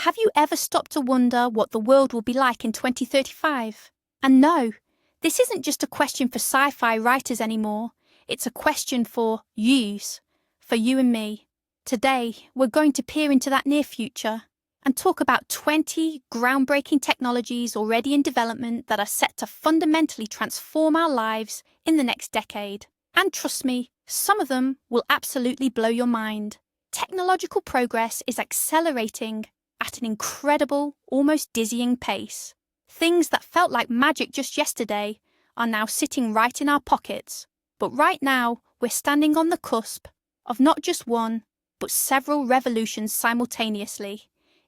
Have you ever stopped to wonder what the world will be like in 2035? And no, this isn't just a question for sci-fi writers anymore. It's a question for yous, for you and me. Today, we're going to peer into that near future and talk about 20 groundbreaking technologies already in development that are set to fundamentally transform our lives in the next decade. And trust me, some of them will absolutely blow your mind. Technological progress is accelerating at an incredible, almost dizzying pace. Things that felt like magic just yesterday are now sitting right in our pockets. But right now, we're standing on the cusp of not just one, but several revolutions simultaneously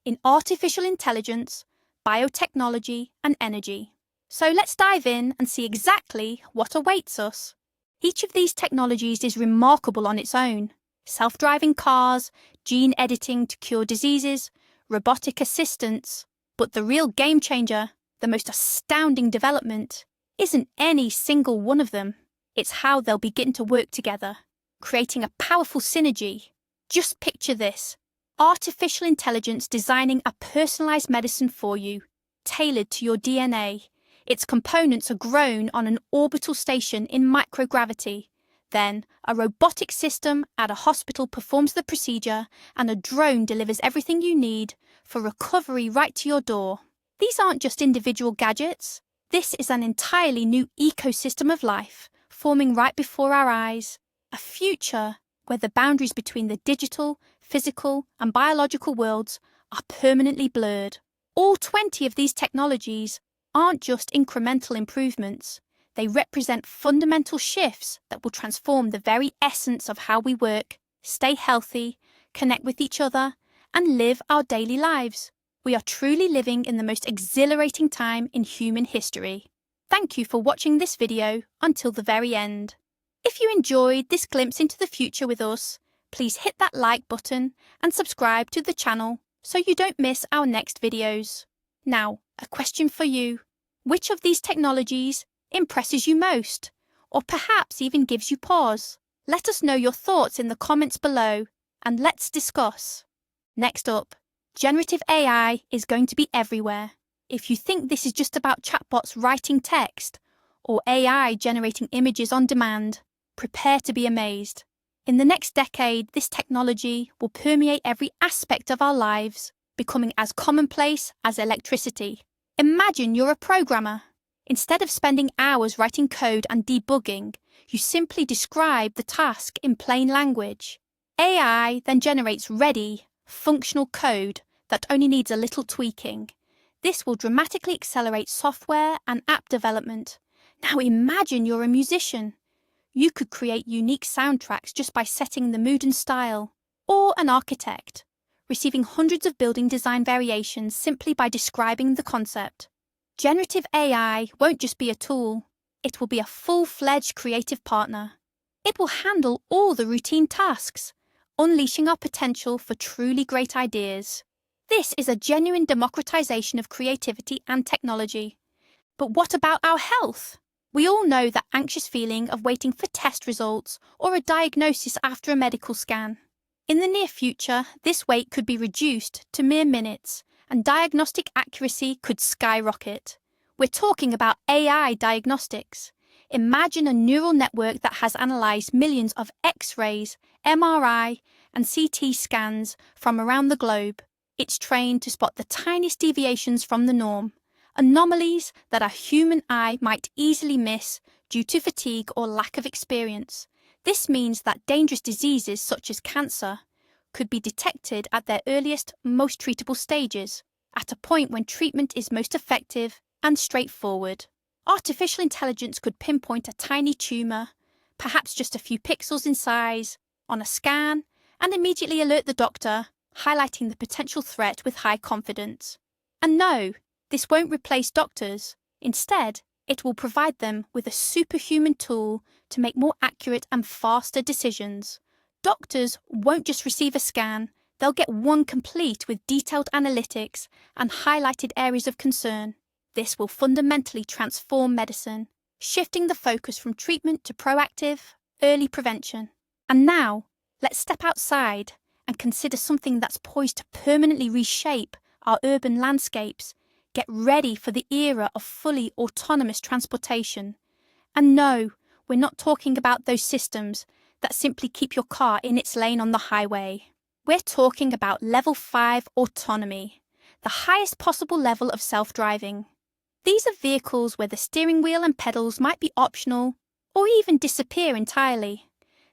in artificial intelligence, biotechnology, and energy. So let's dive in and see exactly what awaits us. Each of these technologies is remarkable on its own. Self-driving cars, gene editing to cure diseases, robotic assistants. But the real game changer, the most astounding development, isn't any single one of them. It's how they'll begin to work together, creating a powerful synergy. Just picture this: artificial intelligence designing a personalized medicine for you, tailored to your DNA. Its components are grown on an orbital station in microgravity. Then, a robotic system at a hospital performs the procedure, and a drone delivers everything you need for recovery right to your door. These aren't just individual gadgets. This is an entirely new ecosystem of life, forming right before our eyes. A future where the boundaries between the digital, physical, and biological worlds are permanently blurred. All 20 of these technologies aren't just incremental improvements. They represent fundamental shifts that will transform the very essence of how we work, stay healthy, connect with each other, and live our daily lives. We are truly living in the most exhilarating time in human history. Thank you for watching this video until the very end. If you enjoyed this glimpse into the future with us, please hit that like button and subscribe to the channel so you don't miss our next videos. Now, a question for you. Which of these technologies impresses you most, or perhaps even gives you pause? Let us know your thoughts in the comments below, and let's discuss. Next up, generative AI is going to be everywhere. If you think this is just about chatbots writing text, or AI generating images on demand, prepare to be amazed. In the next decade, this technology will permeate every aspect of our lives, becoming as commonplace as electricity. Imagine you're a programmer. Instead of spending hours writing code and debugging, you simply describe the task in plain language. AI then generates ready, functional code that only needs a little tweaking. This will dramatically accelerate software and app development. Now imagine you're a musician. You could create unique soundtracks just by setting the mood and style. Or an architect, receiving hundreds of building design variations simply by describing the concept. Generative AI won't just be a tool, it will be a full-fledged creative partner. It will handle all the routine tasks, unleashing our potential for truly great ideas. This is a genuine democratization of creativity and technology. But what about our health? We all know that anxious feeling of waiting for test results or a diagnosis after a medical scan. In the near future, this wait could be reduced to mere minutes, and diagnostic accuracy could skyrocket. We're talking about AI diagnostics. Imagine a neural network that has analysed millions of X-rays, MRI, and CT scans from around the globe. It's trained to spot the tiniest deviations from the norm, anomalies that a human eye might easily miss due to fatigue or lack of experience. This means that dangerous diseases such as cancer could be detected at their earliest, most treatable stages, at a point when treatment is most effective and straightforward. Artificial intelligence could pinpoint a tiny tumour, perhaps just a few pixels in size, on a scan, and immediately alert the doctor, highlighting the potential threat with high confidence. And no, this won't replace doctors. Instead, it will provide them with a superhuman tool to make more accurate and faster decisions. Doctors won't just receive a scan, they'll get one complete with detailed analytics and highlighted areas of concern. This will fundamentally transform medicine, shifting the focus from treatment to proactive, early prevention. And now, let's step outside and consider something that's poised to permanently reshape our urban landscapes, get ready for the era of fully autonomous transportation. And no, we're not talking about those systems that simply keep your car in its lane on the highway. We're talking about level 5 autonomy, the highest possible level of self-driving. These are vehicles where the steering wheel and pedals might be optional or even disappear entirely.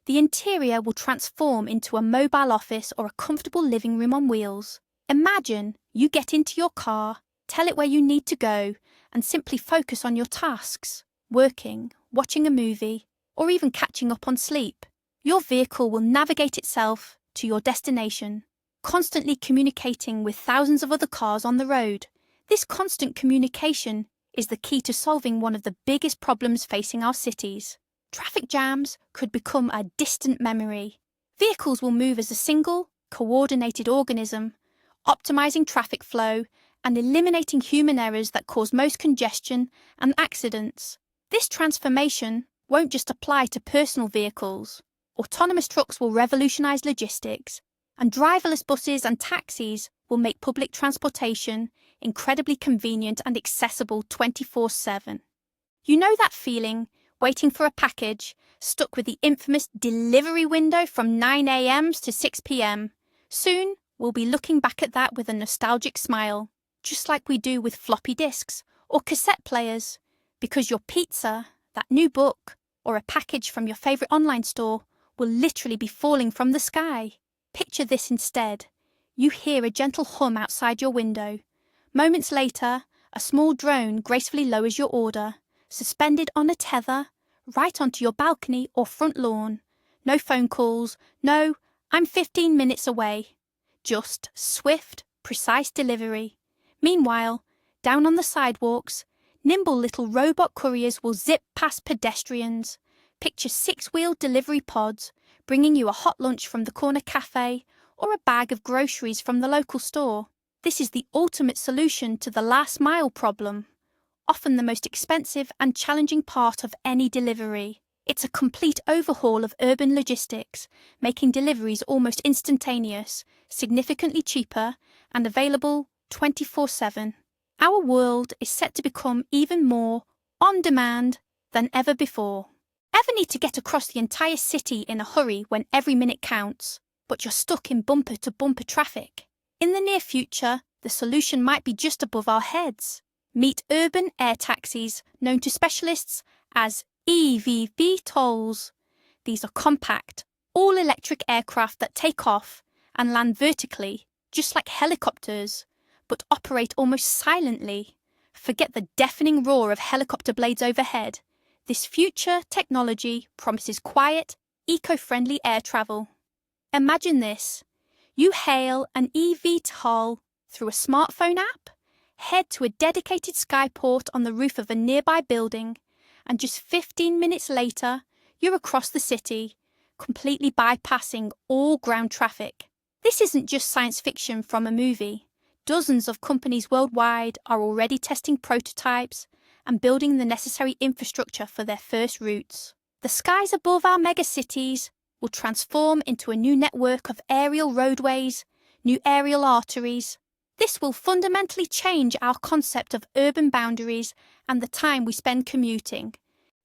The interior will transform into a mobile office or a comfortable living room on wheels. Imagine you get into your car, tell it where you need to go, and simply focus on your tasks, working, watching a movie, or even catching up on sleep. Your vehicle will navigate itself to your destination, constantly communicating with thousands of other cars on the road. This constant communication is the key to solving one of the biggest problems facing our cities. Traffic jams could become a distant memory. Vehicles will move as a single, coordinated organism, optimizing traffic flow and eliminating human errors that cause most congestion and accidents. This transformation won't just apply to personal vehicles. Autonomous trucks will revolutionize logistics, and driverless buses and taxis will make public transportation incredibly convenient and accessible 24/7. You know that feeling, waiting for a package, stuck with the infamous delivery window from 9 a.m. to 6 p.m. Soon, we'll be looking back at that with a nostalgic smile, just like we do with floppy disks or cassette players, because your pizza, that new book, or a package from your favourite online store will literally be falling from the sky. Picture this instead. You hear a gentle hum outside your window. Moments later, a small drone gracefully lowers your order, suspended on a tether, right onto your balcony or front lawn. No phone calls, no, I'm 15 minutes away. Just swift, precise delivery. Meanwhile, down on the sidewalks, nimble little robot couriers will zip past pedestrians. Picture 6-wheeled delivery pods bringing you a hot lunch from the corner cafe or a bag of groceries from the local store. This is the ultimate solution to the last mile problem, often the most expensive and challenging part of any delivery. It's a complete overhaul of urban logistics, making deliveries almost instantaneous, significantly cheaper, and available 24/7. Our world is set to become even more on demand than ever before. Ever need to get across the entire city in a hurry when every minute counts, but you're stuck in bumper-to-bumper traffic? In the near future, the solution might be just above our heads. Meet urban air taxis, known to specialists as eVTOLs. These are compact, all-electric aircraft that take off and land vertically, just like helicopters, but operate almost silently. Forget the deafening roar of helicopter blades overhead. This future technology promises quiet, eco-friendly air travel. Imagine this. You hail an eVTOL through a smartphone app, head to a dedicated skyport on the roof of a nearby building, and just 15 minutes later, you're across the city, completely bypassing all ground traffic. This isn't just science fiction from a movie. Dozens of companies worldwide are already testing prototypes and building the necessary infrastructure for their first routes. The skies above our megacities will transform into a new network of aerial roadways, new aerial arteries. This will fundamentally change our concept of urban boundaries and the time we spend commuting.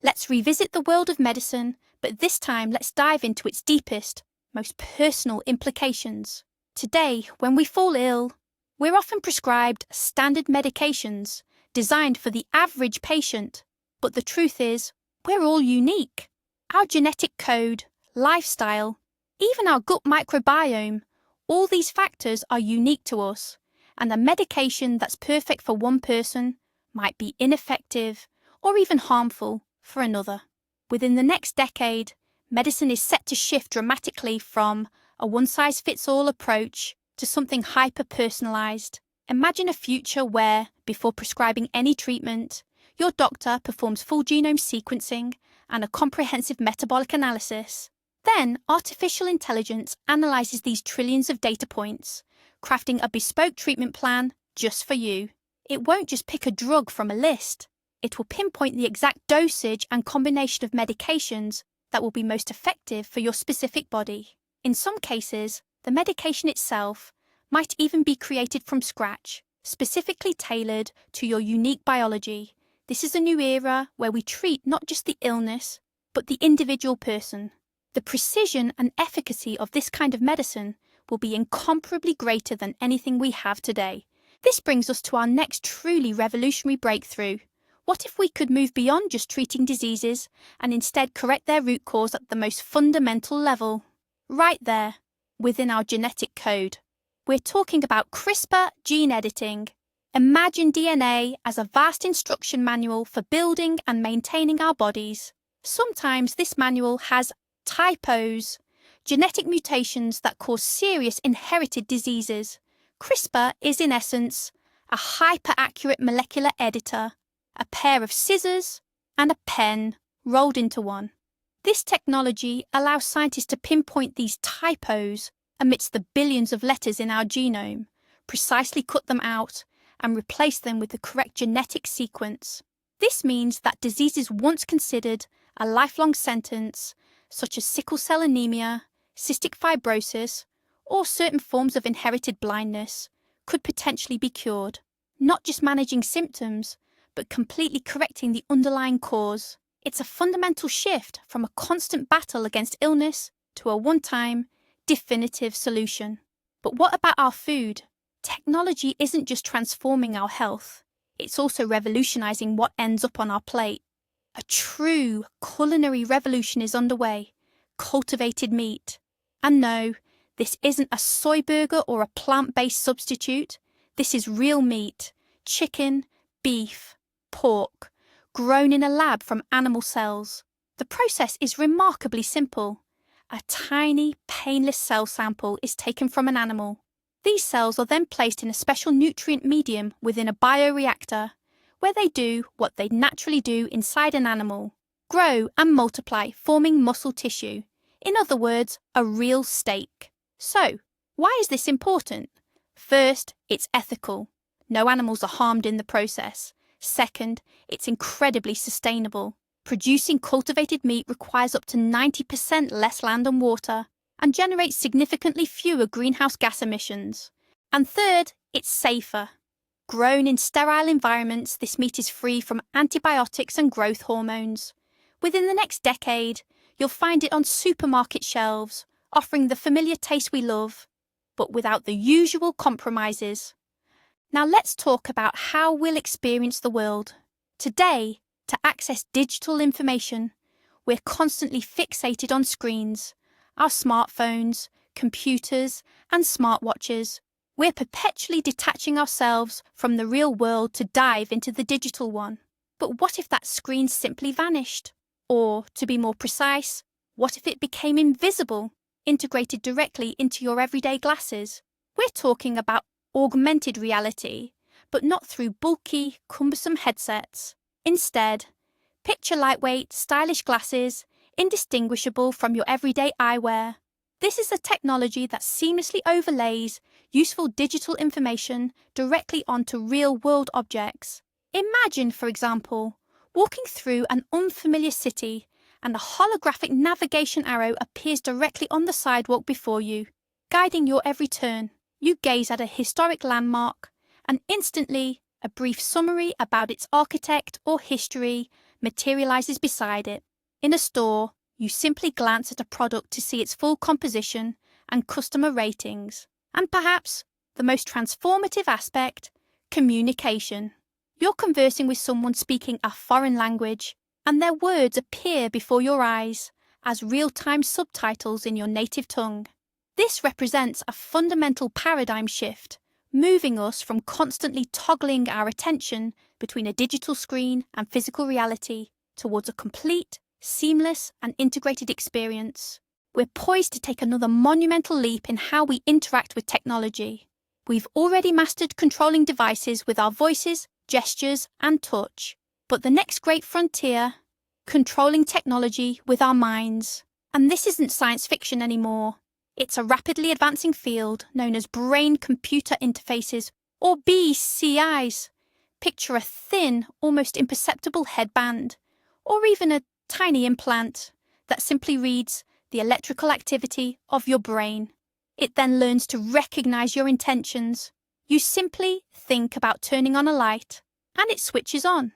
Let's revisit the world of medicine, but this time let's dive into its deepest, most personal implications. Today, when we fall ill, we're often prescribed standard medications designed for the average patient. But the truth is, we're all unique. Our genetic code, lifestyle, even our gut microbiome, all these factors are unique to us, and a medication that's perfect for one person might be ineffective or even harmful for another. Within the next decade, medicine is set to shift dramatically from a one-size-fits-all approach to something hyper-personalized. Imagine a future where, before prescribing any treatment, your doctor performs full genome sequencing and a comprehensive metabolic analysis. Then, artificial intelligence analyzes these trillions of data points, crafting a bespoke treatment plan just for you. It won't just pick a drug from a list. It will pinpoint the exact dosage and combination of medications that will be most effective for your specific body. In some cases, the medication itself might even be created from scratch, specifically tailored to your unique biology. This is a new era where we treat not just the illness, but the individual person. The precision and efficacy of this kind of medicine will be incomparably greater than anything we have today. This brings us to our next truly revolutionary breakthrough. What if we could move beyond just treating diseases and instead correct their root cause at the most fundamental level? Right there, within our genetic code. We're talking about CRISPR gene editing. Imagine DNA as a vast instruction manual for building and maintaining our bodies. Sometimes this manual has typos, genetic mutations that cause serious inherited diseases. CRISPR is, in essence, a hyper-accurate molecular editor, a pair of scissors and a pen rolled into one. This technology allows scientists to pinpoint these typos amidst the billions of letters in our genome, precisely cut them out, and replace them with the correct genetic sequence. This means that diseases once considered a lifelong sentence, such as sickle cell anemia, cystic fibrosis, or certain forms of inherited blindness, could potentially be cured, not just managing symptoms, but completely correcting the underlying cause. It's a fundamental shift from a constant battle against illness to a one-time, definitive solution. But what about our food? Technology isn't just transforming our health, it's also revolutionizing what ends up on our plate. A true culinary revolution is underway. Cultivated meat. And no, this isn't a soy burger or a plant-based substitute. This is real meat, chicken, beef, pork, grown in a lab from animal cells. The process is remarkably simple. A tiny, painless cell sample is taken from an animal. These cells are then placed in a special nutrient medium within a bioreactor, where they do what they naturally do inside an animal: grow and multiply, forming muscle tissue. In other words, a real steak. So, why is this important? First, it's ethical. No animals are harmed in the process. Second, it's incredibly sustainable. Producing cultivated meat requires up to 90% less land and water and generates significantly fewer greenhouse gas emissions. And third, it's safer. Grown in sterile environments, this meat is free from antibiotics and growth hormones. Within the next decade, you'll find it on supermarket shelves, offering the familiar taste we love, but without the usual compromises. Now let's talk about how we'll experience the world. Today, to access digital information, we're constantly fixated on screens, our smartphones, computers, and smartwatches. We're perpetually detaching ourselves from the real world to dive into the digital one. But what if that screen simply vanished? Or, to be more precise, what if it became invisible, integrated directly into your everyday glasses? We're talking about augmented reality, but not through bulky, cumbersome headsets. Instead, picture lightweight, stylish glasses, indistinguishable from your everyday eyewear. This is a technology that seamlessly overlays useful digital information directly onto real-world objects. Imagine, for example, walking through an unfamiliar city and a holographic navigation arrow appears directly on the sidewalk before you, guiding your every turn. You gaze at a historic landmark, and instantly, a brief summary about its architect or history materializes beside it. In a store, you simply glance at a product to see its full composition and customer ratings. And perhaps the most transformative aspect, communication. You're conversing with someone speaking a foreign language, and their words appear before your eyes as real-time subtitles in your native tongue. This represents a fundamental paradigm shift, moving us from constantly toggling our attention between a digital screen and physical reality towards a complete, seamless, and integrated experience. We're poised to take another monumental leap in how we interact with technology. We've already mastered controlling devices with our voices, gestures, and touch. But the next great frontier, controlling technology with our minds. And this isn't science fiction anymore. It's a rapidly advancing field known as brain-computer interfaces, or BCIs. Picture a thin, almost imperceptible headband, or even a tiny implant that simply reads the electrical activity of your brain. It then learns to recognize your intentions. You simply think about turning on a light, and it switches on.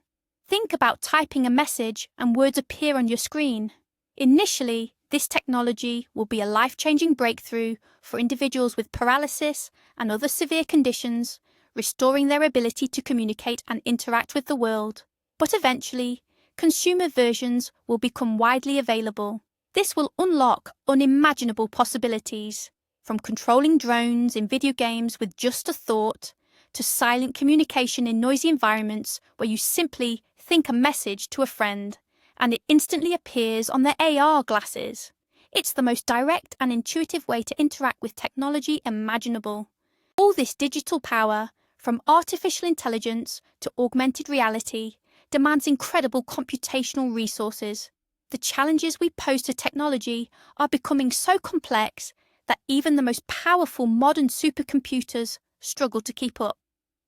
Think about typing a message and words appear on your screen. Initially, this technology will be a life-changing breakthrough for individuals with paralysis and other severe conditions, restoring their ability to communicate and interact with the world. But eventually, consumer versions will become widely available. This will unlock unimaginable possibilities, from controlling drones in video games with just a thought, to silent communication in noisy environments where you simply think a message to a friend and it instantly appears on their AR glasses. It's the most direct and intuitive way to interact with technology imaginable. All this digital power, from artificial intelligence to augmented reality, demands incredible computational resources. The challenges we pose to technology are becoming so complex that even the most powerful modern supercomputers struggle to keep up.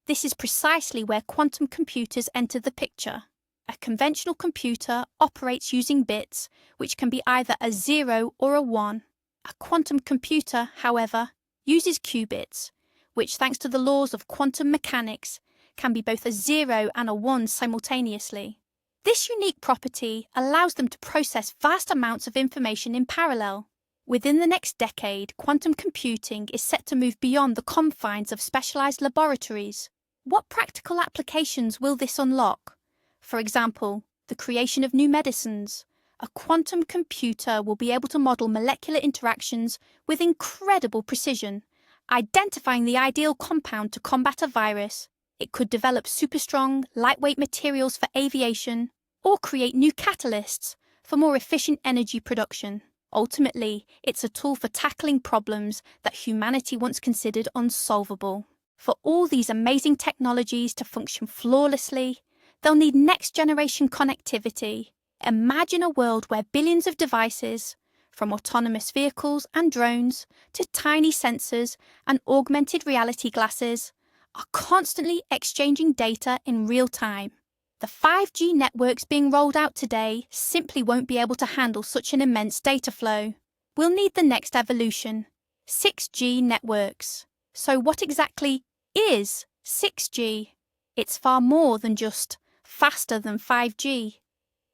This is precisely where quantum computers enter the picture. A conventional computer operates using bits, which can be either a 0 or a 1. A quantum computer, however, uses qubits, which, thanks to the laws of quantum mechanics, can be both a 0 and a 1 simultaneously. This unique property allows them to process vast amounts of information in parallel. Within the next decade, quantum computing is set to move beyond the confines of specialized laboratories. What practical applications will this unlock? For example, the creation of new medicines. A quantum computer will be able to model molecular interactions with incredible precision, identifying the ideal compound to combat a virus. It could develop super-strong, lightweight materials for aviation, or create new catalysts for more efficient energy production. Ultimately, it's a tool for tackling problems that humanity once considered unsolvable. For all these amazing technologies to function flawlessly, they'll need next-generation connectivity. Imagine a world where billions of devices, from autonomous vehicles and drones to tiny sensors and augmented reality glasses, are constantly exchanging data in real time. The 5G networks being rolled out today simply won't be able to handle such an immense data flow. We'll need the next evolution, 6G networks. So what exactly is 6G? It's far more than just faster than 5G.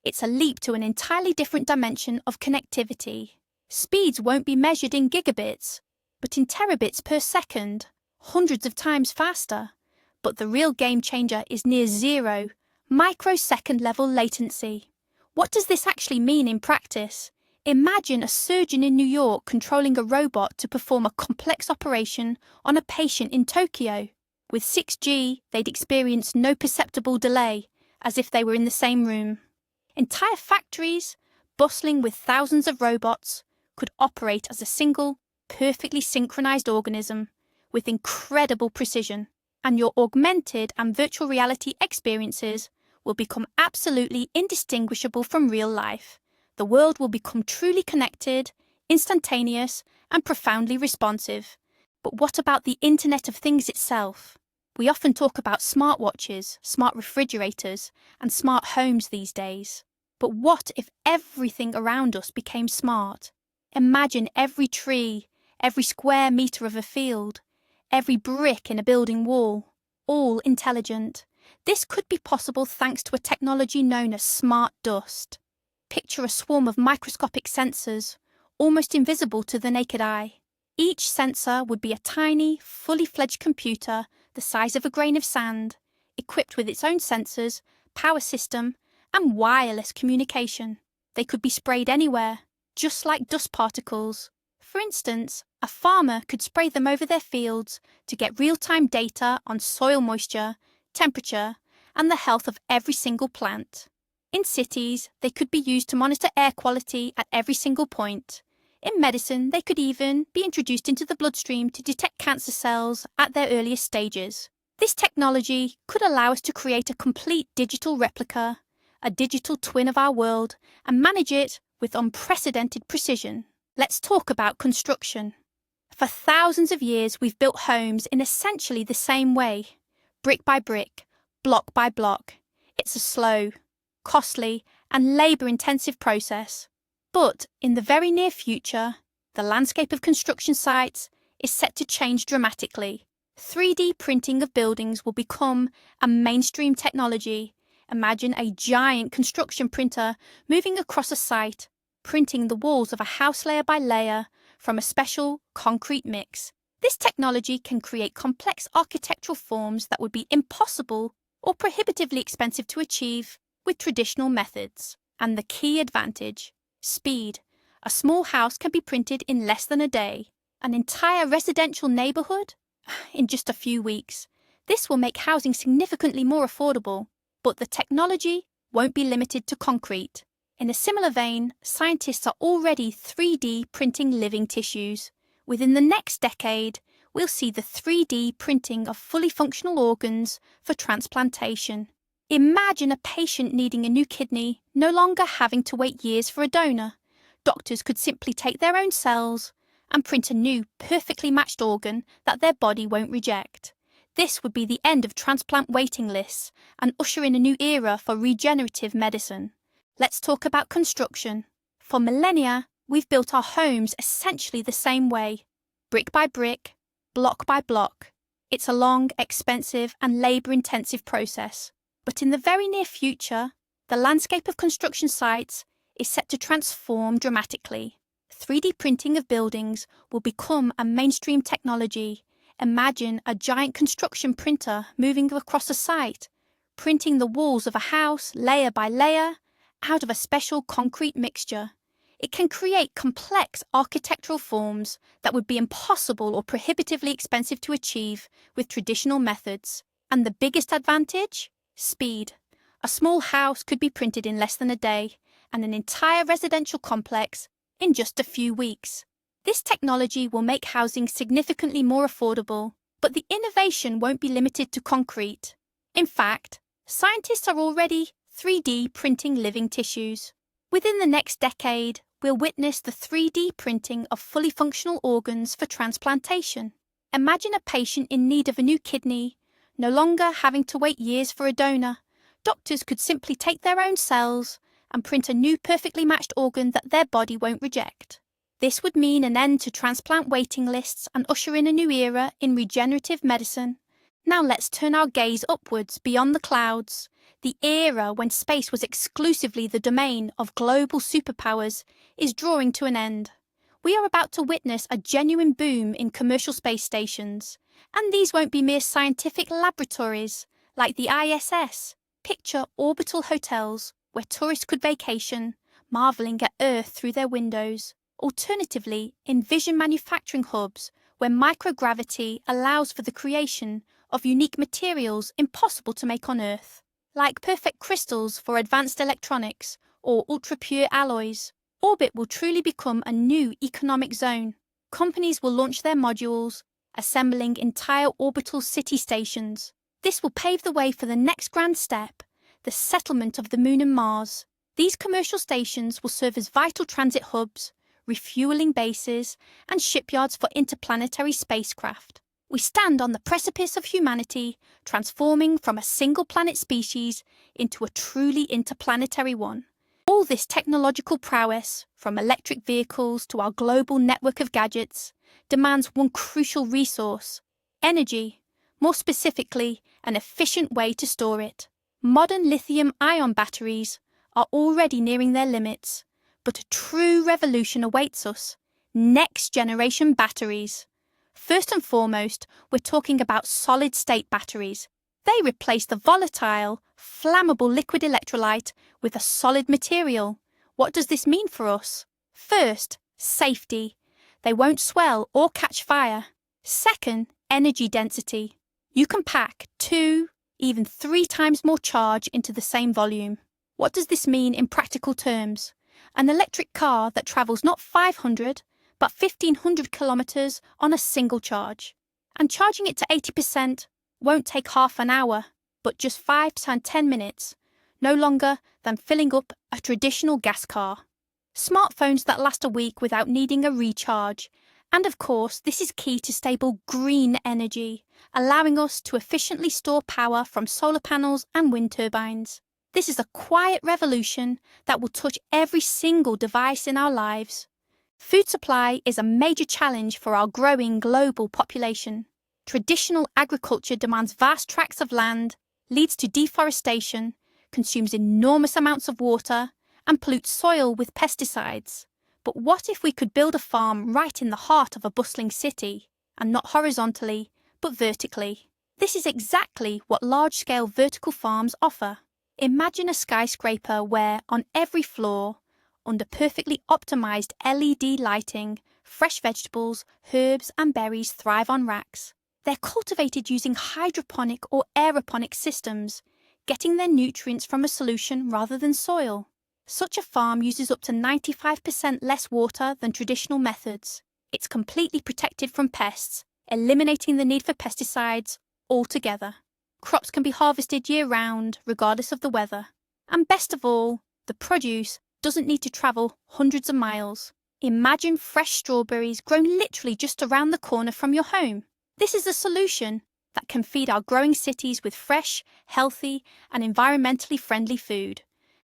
It's a leap to an entirely different dimension of connectivity. Speeds won't be measured in gigabits, but in terabits per second, hundreds of times faster. But the real game changer is near zero, microsecond level latency. What does this actually mean in practice? Imagine a surgeon in New York controlling a robot to perform a complex operation on a patient in Tokyo. With 6G, they'd experience no perceptible delay, as if they were in the same room. Entire factories, bustling with thousands of robots, could operate as a single, perfectly synchronized organism, with incredible precision, and your augmented and virtual reality experiences will become absolutely indistinguishable from real life. The world will become truly connected, instantaneous, and profoundly responsive. But what about the Internet of Things itself? We often talk about smartwatches, smart refrigerators, and smart homes these days. But what if everything around us became smart? Imagine every tree, every square meter of a field, every brick in a building wall, all intelligent. This could be possible thanks to a technology known as smart dust. Picture a swarm of microscopic sensors, almost invisible to the naked eye. Each sensor would be a tiny, fully fledged computer the size of a grain of sand, equipped with its own sensors, power system, and wireless communication. They could be sprayed anywhere, just like dust particles. For instance, a farmer could spray them over their fields to get real-time data on soil moisture, temperature, and the health of every single plant. In cities, they could be used to monitor air quality at every single point. In medicine, they could even be introduced into the bloodstream to detect cancer cells at their earliest stages. This technology could allow us to create a complete digital replica, a digital twin of our world, and manage it with unprecedented precision. Let's talk about construction. For thousands of years, we've built homes in essentially the same way, brick by brick, block by block. It's a slow, costly, and labour-intensive process. But in the very near future, the landscape of construction sites, is set to change dramatically. 3D printing of buildings will become a mainstream technology. Imagine a giant construction printer moving across a site, printing the walls of a house layer by layer from a special concrete mix. This technology can create complex architectural forms that would be impossible or prohibitively expensive to achieve with traditional methods. And the key advantage: speed. A small house can be printed in less than a day. An entire residential neighborhood in just a few weeks. This will make housing significantly more affordable, but the technology won't be limited to concrete. In a similar vein, scientists are already 3D printing living tissues. Within the next decade, we'll see the 3D printing of fully functional organs for transplantation. Imagine a patient needing a new kidney, no longer having to wait years for a donor. Doctors could simply take their own cells and print a new, perfectly matched organ that their body won't reject. This would be the end of transplant waiting lists and usher in a new era for regenerative medicine. Let's talk about construction. For millennia, we've built our homes essentially the same way, brick by brick, block by block. It's a long, expensive, and labour-intensive process. But in the very near future, the landscape of construction sites is set to transform dramatically. 3D printing of buildings will become a mainstream technology. Imagine a giant construction printer moving across a site, printing the walls of a house layer by layer out of a special concrete mixture. It can create complex architectural forms that would be impossible or prohibitively expensive to achieve with traditional methods. And the biggest advantage? Speed. A small house could be printed in less than a day, and an entire residential complex in just a few weeks. This technology will make housing significantly more affordable, but the innovation won't be limited to concrete. In fact, scientists are already 3D printing living tissues. Within the next decade, we'll witness the 3D printing of fully functional organs for transplantation. Imagine a patient in need of a new kidney, no longer having to wait years for a donor. Doctors could simply take their own cells and print a new perfectly matched organ that their body won't reject. This would mean an end to transplant waiting lists and usher in a new era in regenerative medicine. Now let's turn our gaze upwards beyond the clouds. The era when space was exclusively the domain of global superpowers is drawing to an end. We are about to witness a genuine boom in commercial space stations, and these won't be mere scientific laboratories like the ISS. Picture orbital hotels where tourists could vacation, marvelling at Earth through their windows. Alternatively, envision manufacturing hubs where microgravity allows for the creation of unique materials impossible to make on Earth, like perfect crystals for advanced electronics or ultra-pure alloys. Orbit will truly become a new economic zone. Companies will launch their modules, assembling entire orbital city stations. This will pave the way for the next grand step, the settlement of the Moon and Mars. These commercial stations will serve as vital transit hubs, refueling bases, and shipyards for interplanetary spacecraft. We stand on the precipice of humanity, transforming from a single-planet species into a truly interplanetary one. All this technological prowess, from electric vehicles to our global network of gadgets, demands one crucial resource: energy. More specifically, an efficient way to store it. Modern lithium-ion batteries are already nearing their limits, but a true revolution awaits us: next-generation batteries. First and foremost, we're talking about solid-state batteries. They replace the volatile, flammable liquid electrolyte with a solid material. What does this mean for us? First, safety. They won't swell or catch fire. Second, energy density. You can pack 2, even 3 times more charge into the same volume. What does this mean in practical terms? An electric car that travels not 500, but 1,500 kilometers on a single charge. And charging it to 80% won't take half an hour, but just 5 to 10 minutes, no longer than filling up a traditional gas car. Smartphones that last a week without needing a recharge. And of course, this is key to stable green energy, allowing us to efficiently store power from solar panels and wind turbines. This is a quiet revolution that will touch every single device in our lives. Food supply is a major challenge for our growing global population. Traditional agriculture demands vast tracts of land, leads to deforestation, consumes enormous amounts of water, and pollutes soil with pesticides. But what if we could build a farm right in the heart of a bustling city, and not horizontally, but vertically? This is exactly what large-scale vertical farms offer. Imagine a skyscraper where, on every floor, under perfectly optimized LED lighting, fresh vegetables, herbs, and berries thrive on racks. They're cultivated using hydroponic or aeroponic systems, getting their nutrients from a solution rather than soil. Such a farm uses up to 95% less water than traditional methods. It's completely protected from pests, eliminating the need for pesticides altogether. Crops can be harvested year-round, regardless of the weather. And best of all, the produce doesn't need to travel hundreds of miles. Imagine fresh strawberries grown literally just around the corner from your home. This is a solution that can feed our growing cities with fresh, healthy, and environmentally friendly food.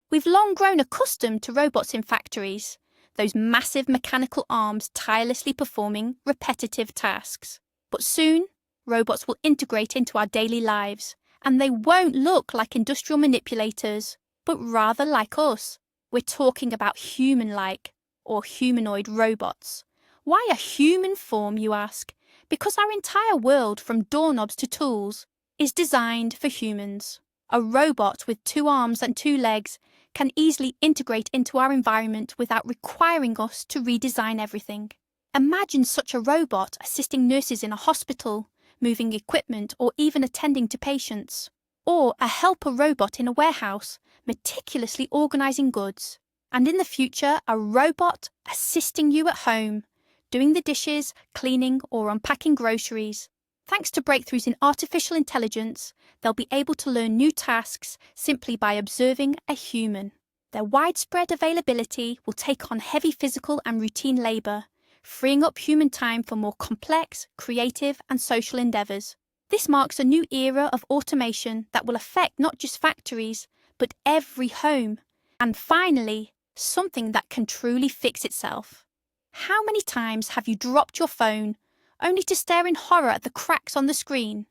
We've long grown accustomed to robots in factories, those massive mechanical arms tirelessly performing repetitive tasks. But soon, robots will integrate into our daily lives, and they won't look like industrial manipulators, but rather like us. We're talking about human-like, or humanoid robots. Why a human form, you ask? Because our entire world, from doorknobs to tools, is designed for humans. A robot with 2 arms and 2 legs can easily integrate into our environment without requiring us to redesign everything. Imagine such a robot assisting nurses in a hospital, moving equipment, or even attending to patients. Or a helper robot in a warehouse, meticulously organizing goods. And in the future, a robot assisting you at home, doing the dishes, cleaning, or unpacking groceries. Thanks to breakthroughs in artificial intelligence, they'll be able to learn new tasks simply by observing a human. Their widespread availability will take on heavy physical and routine labor, freeing up human time for more complex, creative, and social endeavors. This marks a new era of automation that will affect not just factories, but every home. And finally, something that can truly fix itself. How many times have you dropped your phone only to stare in horror at the cracks on the screen,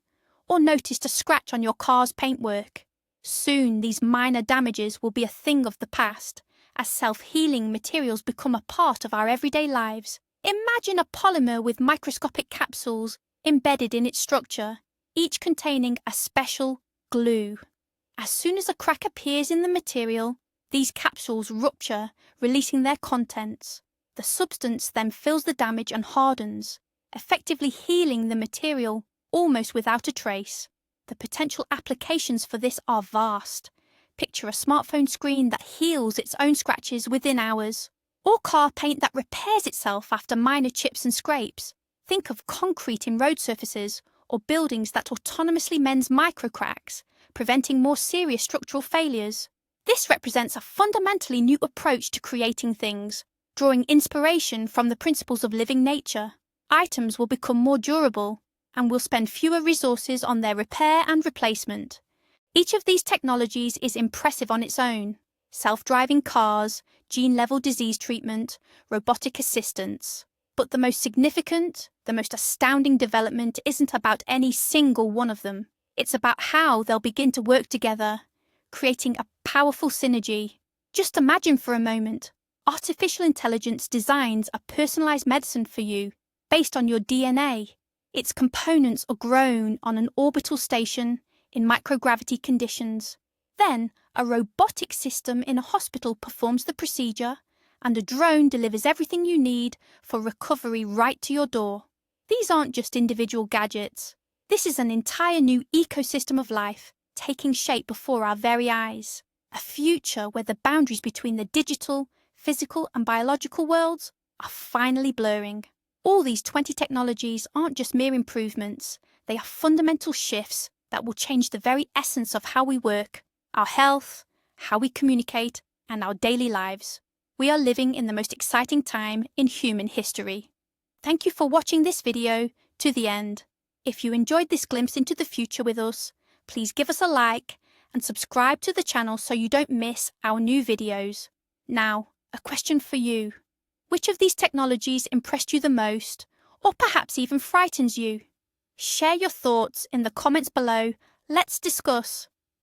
or noticed a scratch on your car's paintwork? Soon these minor damages will be a thing of the past, as self-healing materials become a part of our everyday lives. Imagine a polymer with microscopic capsules embedded in its structure, each containing a special glue. As soon as a crack appears in the material, these capsules rupture, releasing their contents. The substance then fills the damage and hardens, effectively healing the material almost without a trace. The potential applications for this are vast. Picture a smartphone screen that heals its own scratches within hours, or car paint that repairs itself after minor chips and scrapes. Think of concrete in road surfaces, or buildings that autonomously mends microcracks, preventing more serious structural failures. This represents a fundamentally new approach to creating things, drawing inspiration from the principles of living nature. Items will become more durable, and will spend fewer resources on their repair and replacement. Each of these technologies is impressive on its own: self-driving cars, gene-level disease treatment, robotic assistance. But the most significant, the most astounding development isn't about any single one of them. It's about how they'll begin to work together, creating a powerful synergy. Just imagine for a moment, artificial intelligence designs a personalized medicine for you based on your DNA. Its components are grown on an orbital station in microgravity conditions. Then, a robotic system in a hospital performs the procedure, and a drone delivers everything you need for recovery right to your door. These aren't just individual gadgets. This is an entire new ecosystem of life taking shape before our very eyes. A future where the boundaries between the digital, physical, and biological worlds are finally blurring. All these 20 technologies aren't just mere improvements, they are fundamental shifts that will change the very essence of how we work, our health, how we communicate, and our daily lives. We are living in the most exciting time in human history. Thank you for watching this video to the end. If you enjoyed this glimpse into the future with us, please give us a like and subscribe to the channel so you don't miss our new videos. Now, a question for you. Which of these technologies impressed you the most, or perhaps even frightens you? Share your thoughts in the comments below. Let's discuss.